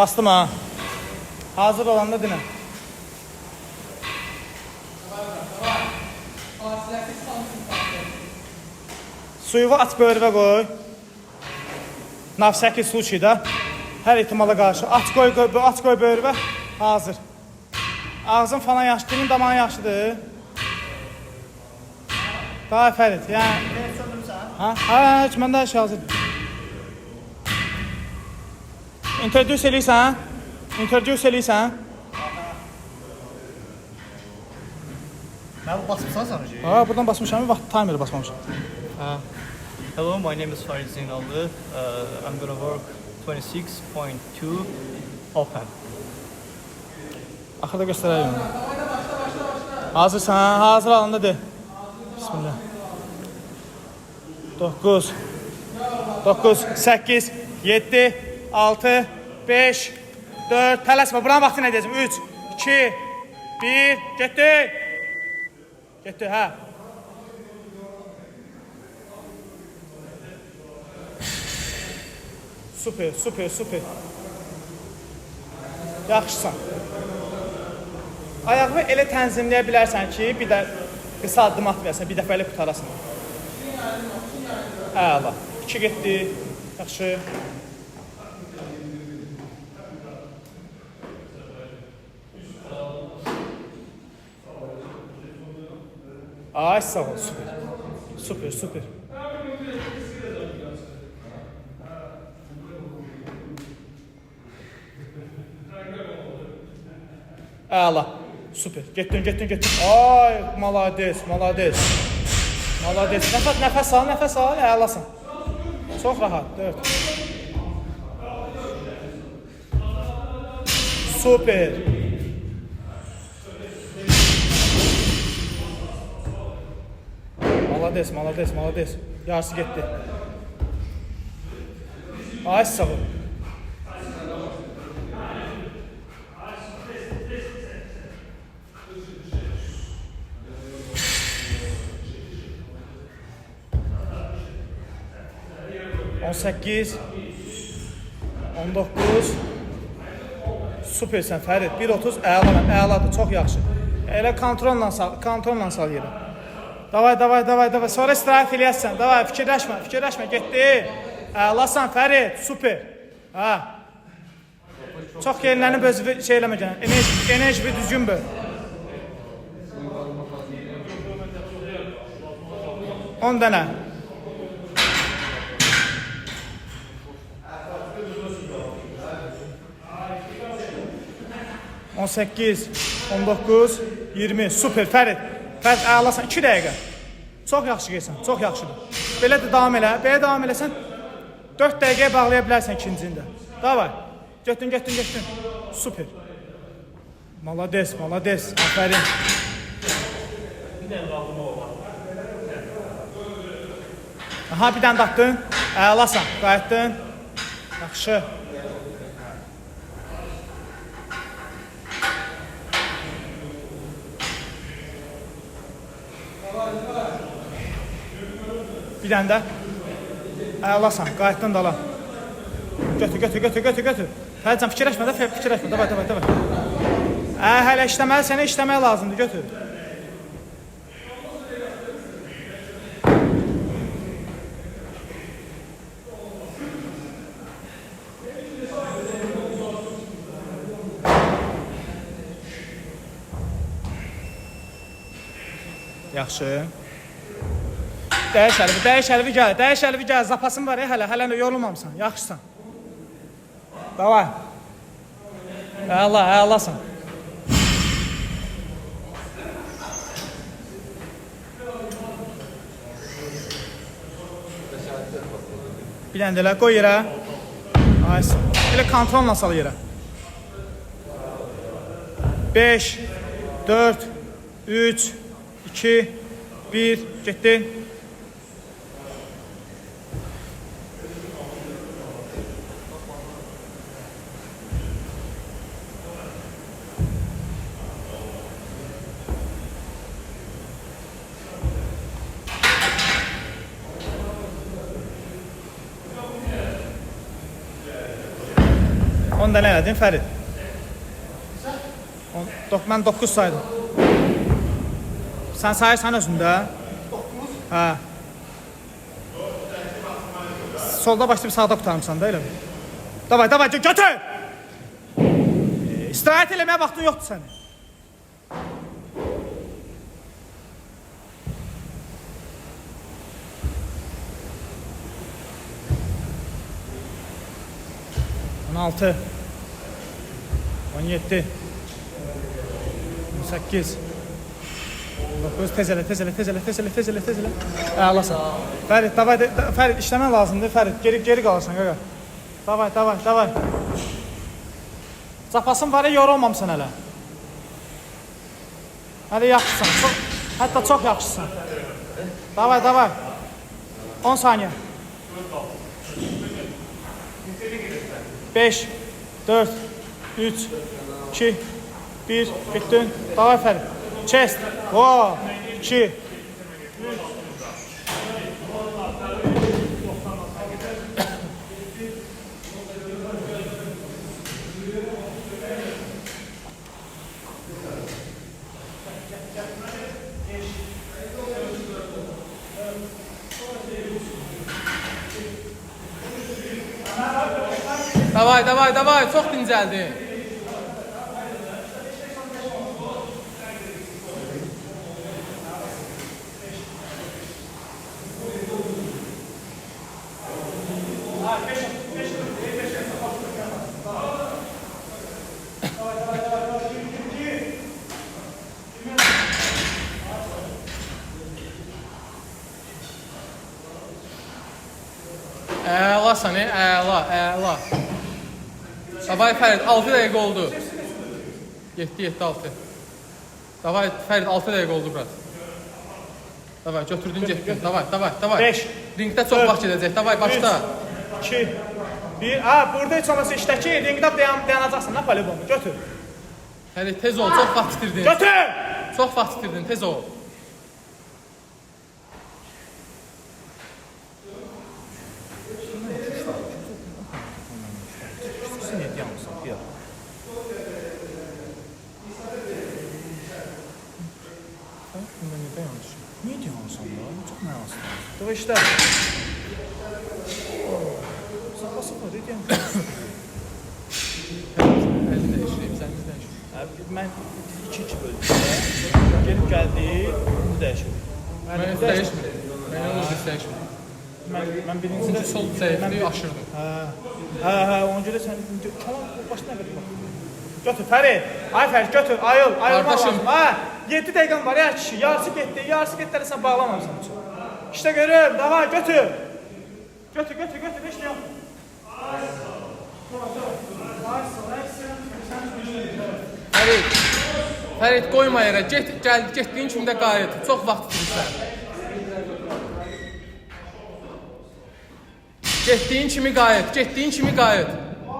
Bastım ha. Hazır olanda dinə. Suyu aç böyrüvə qoy. Nav 8 su içidə. Hər ihtimala qarşı. Aç qoy böyrüvə. Hazır. Ağzın falan yaxşı, dilin damağın yaxşıdır. Daha fərid. Yəni heç məndə hər şey hazırdır. Introduce eləyirsən? Introduce eləyirsən? Mən bu basmışsan sanacaq. Buradan basmışam, vaxt timeri basmamışam. Hello, my name is Farid Zeynallı. I'm gonna work 26.2 open. Axırda göstərəyim. Hazırsan, hazır alanda de. Bismillah. 9 8 7 6 5 4 tələsmə. Buranın vaxtı nə deyəcəm? 3 2 1 getdi. Getdi, hə. Super, super, super. Yaxşısan. Ayağını elə tənzimləyə bilərsən ki, bir də qısa addım atmayasan, bir dəfə elə qutarasın. Əla. 2 getdi. Yaxşı. Ay sağ ol, super. Super, super. Əla. Super. Getdin. Ay, malades. Nəfəs al, əlasan. Çox rahat, 4. Super. Malades. Yarısı getdi. Ay sağ ol. On 8 19 Süpersən Fərid. 1.30 əladır, çox yaxşı. Elə kontrolla sal yerə. Davay. Sonra istirahət eləyəsən. Davay, fikirləşmə, getdi. Əlasan Fərid, super. Ha. Çox yerinlənib özü şey eləməyəcən. Enerji bir düzgün böl. 10 dənə. 18, 19, 20. Super, Fərid. Fərid, əlasan. 2 dəqiqə. Çox yaxşı gəlsən, çox yaxşıdır. Belə də davam elə. Belə davam eləsən 4 dəqiqəyə bağlaya bilərsən ikincində. Davay. Getdin. Super. Malades. Afərin. Aha, bir dənə datdın. Əlasan. Qayıtdın. Yaxşı. Bir dənə də. Əlasan, qayıtdan dala. Götür. Fərcan, fikirləşmə. Davay. Hələ işləməli, sənə işləmək lazımdır, götür. Yaxşı. Dəyiş əlvi gəl. Zapasın var ya, hələ yorulmamısan. Yaxşısan. Davay. Əlasan. Bir dənə də elə qoy yerə. Aysan. Elə kontrolla sal yerə. 5 4 3 2 1 getdi. 10 dənə elədin Fərid. Mən 9 saydım. Sən sayırsan özündə? 9? Hə. Solda başlayıb sağda qutarmışsan da elə mi? Davay, götür! İstirahət eləməyə vaxtın yoxdur sənin. On 6 17 18 19 tez elə. Ağlasan. Fərid, davay, Fərid işləmən lazımdır. Fərid, geri qalarsan qaqa. Davay. Zapasın var ya, yorulmamısan hələ. Hələ yaxşısan, hətta çox yaxşısan. Davay. 10 saniyə. 5 4 3 2 1 getdin. Davay Fərid. Chest. 2 Davay, çox dincəldin. Əlasan, əla. Davay Fərid, 6 dəqiqə oldu. 7-6. Davay Fərid, 6 dəqiqə oldu biraz. Davay, götürdün, getdin. Davay. 5 Ringdə çox vaxt gedəcək. Davay, başla. 2 1 burada heç olmasa işdəki ringdə dayanacaqsan, nə polibonu, götür. Fərid, tez ol, çox vaxt itirdin. Götür! Çox vaxt itirdin, tez ol. Niye diyorsun da? Çok mənasız. Dur işte. Sıfır deyəm. Əlini dəyişirəm, sən də dəyişir. Mən 2-2 böldüm. Gelib gəldi, bunu dəyişir. Mən dəyişmir. Mən onu dəyişmir. Mən birincidə sol zəifliyi aşırdım. Hə, ona görə sən tamam başına qədər bax. Götür Fərid. Ay Fərid götür, ayıl Qardaşım. lazım. Ha, 7 dəqiqən var ya kişi. Yarısı getdi, sən bağlamamısan üçün. İşte görüm, davay götür. Götür, heç nə yox. Fərid, qoyma yerə. Getdiyin kimi də qayıt. Çox vaxt itirsən. Getdiyin kimi qayıt.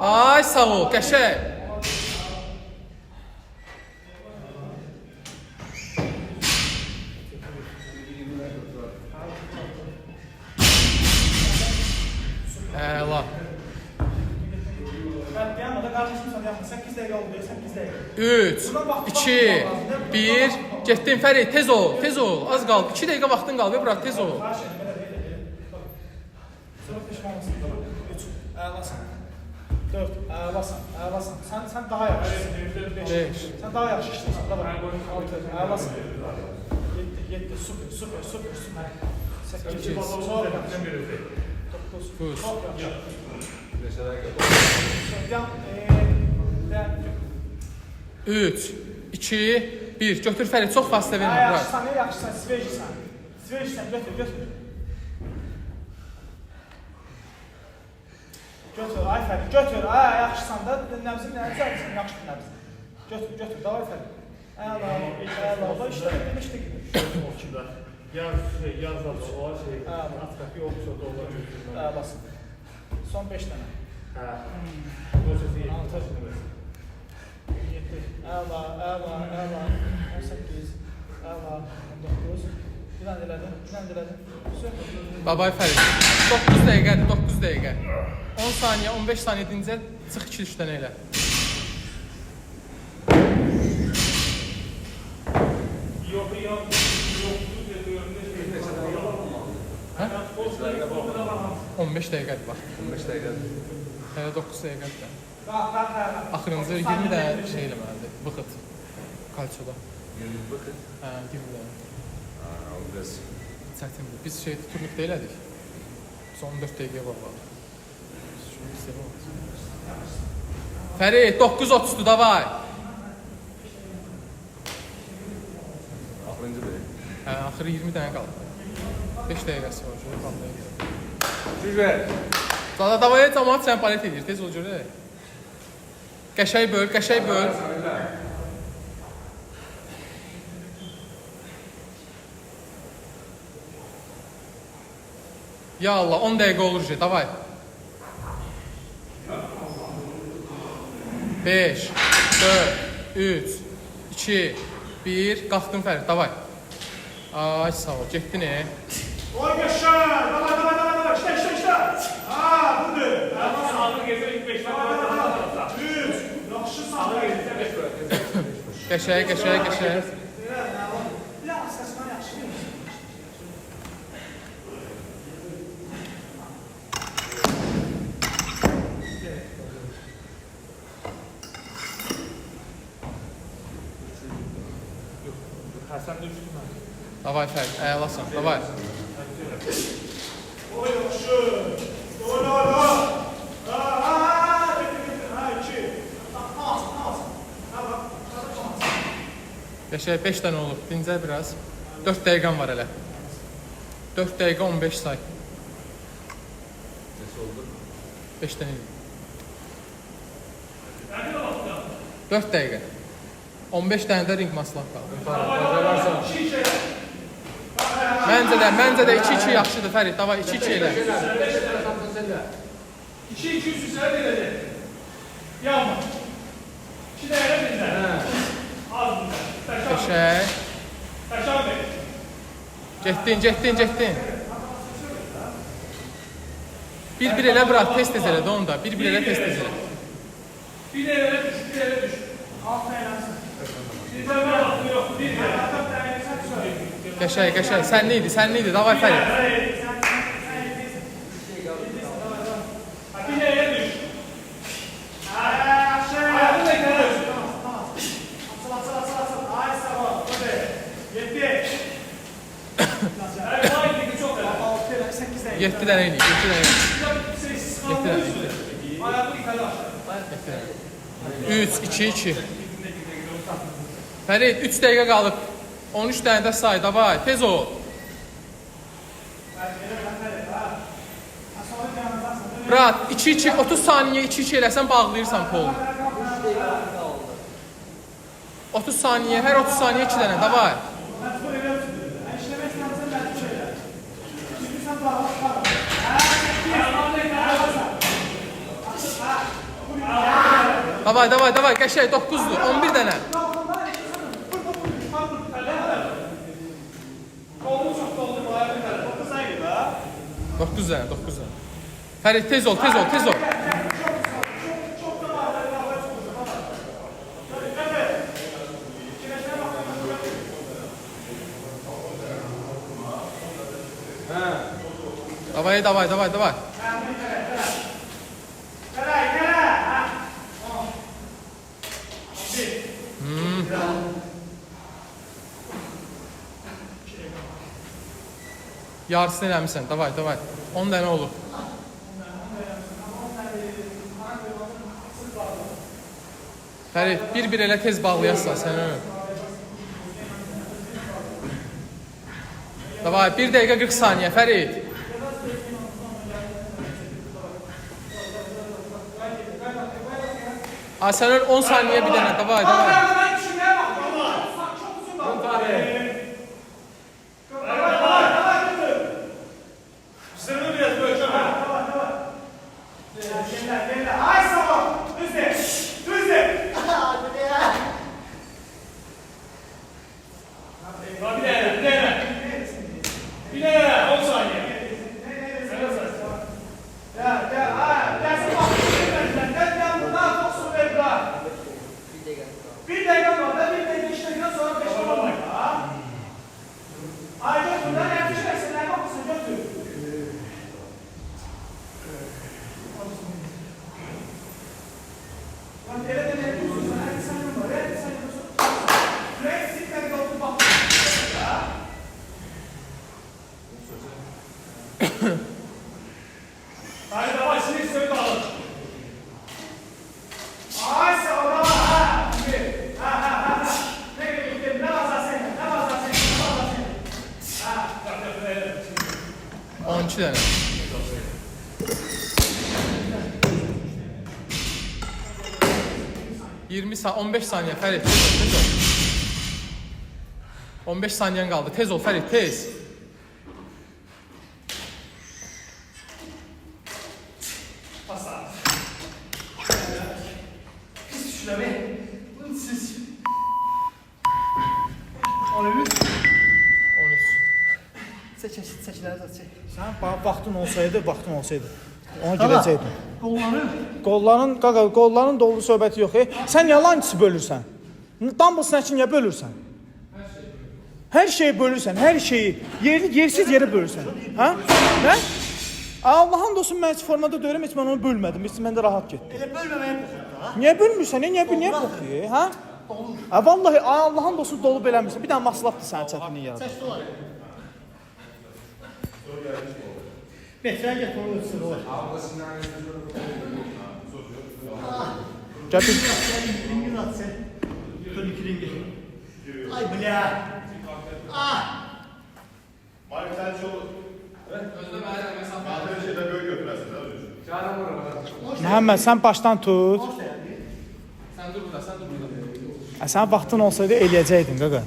Ay, sağ ol, qəşəng. Əla. 3, 2, 1, getdin Fərid, tez ol, az qaldı, 2 dəqiqə vaxtın qaldı, bırak, tez ol. Əlasan. 4, əlasan. Sən daha yaxşısın. 5. Sən daha yaxşı işləyirsən. Davay. 6, əlasan. 7, super. 8, çox yaxşı. 9, çox yaxşı. 3, 2, 1, götür Fərid, çox fasilə vermə, bırak. Yaxşısan, Svejsən, götür. Götür, ay Fərid, götür, yaxşısan da, nəbzin, yaxşı nəbzin. Götür, davay Fərid. Əla, işte gidiyor. Yaz o şey, atkak yoksa da olabilir. Basın. Son 5 tane. Ha. O sesi 6. 7. Əla. 18. Əla. 19. Bir dənə elədin. Babay Fərid, 9 dəqiqə. 10 saniyə, 15 saniyə dincəl. Çıx 2-3 dənə elə. Yok, yok. Hə? 15 dəqiqədir bax. 15 dəqiqədir. Hələ 9 dəqiqədir. Bax. Axırıncı 20 dənə şey eləməlidir. Bıxıt. Kalçoda. 20 bakın. Hə, 20 dənə. O biraz Çətindir. Biz şey turnikdə elədik. Biz 14 dəqiqəyə bağladıq. Fərid 9:30-dur, davay. axırıncı biri. Hə, axırı 20 dənə qaldı. 5 dəqiqəsi var, şöyle qaldı. Gücver. Zada davaya cəmaət sən palet edir, tez ol görə. Qəşəng böl, qəşəng böl. Ya Allah, 10 dəqiqə olur şey, davay. 5, 4, 3, 2, 1, qalxdın Fərid, davay. Ay, sağ ol, getdin Oy yaşa! Davay. İşte. Ha, budur. Sağlık gezer ilk 5 dakika. 3. Yaxşı sağlık. Qəşəng. Bir daha səsmən yaxşı deyil. Hasan düştü mü? Davay Fərid, əylasan, davay. Oy yaxşı. Ola. Ha, iki. Qəşəng 5 dənə olub, dincəl biraz. 4 dəqiqəm var hələ. 4 dəqiqə 15 say. Nasıl oldu? 5 dənə idi. 4 dəqiqə. 15 dənə də ring maslaq qaldı. Məncə də 2-2 yaxşıdır Fərid. Davay 2-2 elə. 2 üzərə verəcək. Yanma. 2 dəqiqə bizdən. Az bizdən. Qəşəng. Təşəkkür ederim. Getdin. Bir elə bırak, tez elə də onu da. Bir elə tez elə. Bir dəqiqə düş. Alt əyləsin. Qəşəng. Sən neydi? Davay Fərid. Bir dəqiqə düş. Ayağını da gəlir. Açıl. Ay sağ ol. Yetti. Ay çok elə. 6 elə 8 dəqiqə. 7 dənə eləyik, 7 dənə. 7 dənə. Ayağını yuxarı aşağı. 3, 2, 2. Fərid, 3 dəqiqə qalıb. 13 dənə də say, davay, tez ol. Brat, 2-2, 30 saniyə 2-2 eləsən bağlayırsan polu. 30 saniyə, hər 30 saniyə 2 dənə, davay. Davay, qəşəng 9-dur, 11 dənə. Kolunu çox doldurma, ayağını yuxarı. 9 sayılır da. 9 dənə. Fərid, tez ol. Davay. Yarısını eləmişsən, davay. 10 dənə olur. Fərid, bir elə tez bağlayasın sən öyle. Davay, 1 dəqiqə 40 saniyə, Fərid. Sən öyle 10 saniyə bir dənə, davay. Sırrını biraz böyle. Ay sağ ol. Düzle. Bir de 10 saniye. Gel. Gelsin bak. Gel. 15 saniyə Fərid, tez ol. 15 saniyen qaldı. Tez ol Fərid, tez. Sən vaxtın olsaydı, ona girəcəydin. Qolların dolu söhbəti yox. Sən yalancısı bölürsən. Dumbbell snatch-i niyə bölürsən? Hər şeyi bölürsən, hər şeyi. Yersiz yerə bölürsən. Hə? Nə? Allah'ın dostum, mən heç formada deyirəm, heç mən onu bölmədim. Heç mən də rahat getdim. Elə bölməməyə baxırdı ha. Niyə bölmürsən? Niyə baxır? Hə? Vallahi Allah'ın dostum dolu beləmirsən. Bir dənə maslapdır sənin çətinliyi yaradır. Çəkdi olar. Metrə get onu ölçsün olar. Gəl bir. Ringin at sen. Turniki ringi. Ay bля. Ah. Malik sen şu Kahve şeyde böyle götürəsin. Məhəmməd, sən başdan tut. Sən dur burada. Sən vaxtın olsaydı eləyəcəydin, qaqa.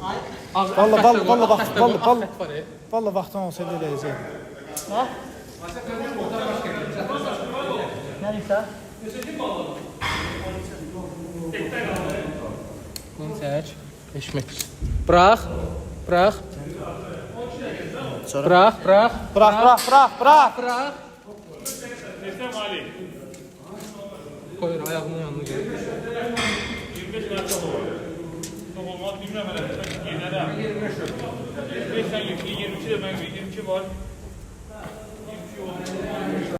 Vallahi vaxtın olsaydı eləyəcəydin. Ha? Nerede? Bunu çək. 5 metr. Bırax. Bırax. Desem Ali. Koyur ayağının yanına gel. 25 metre olur. Olmaz bilmem ben. Yener abi. 5 sen 22 de ben 22 var.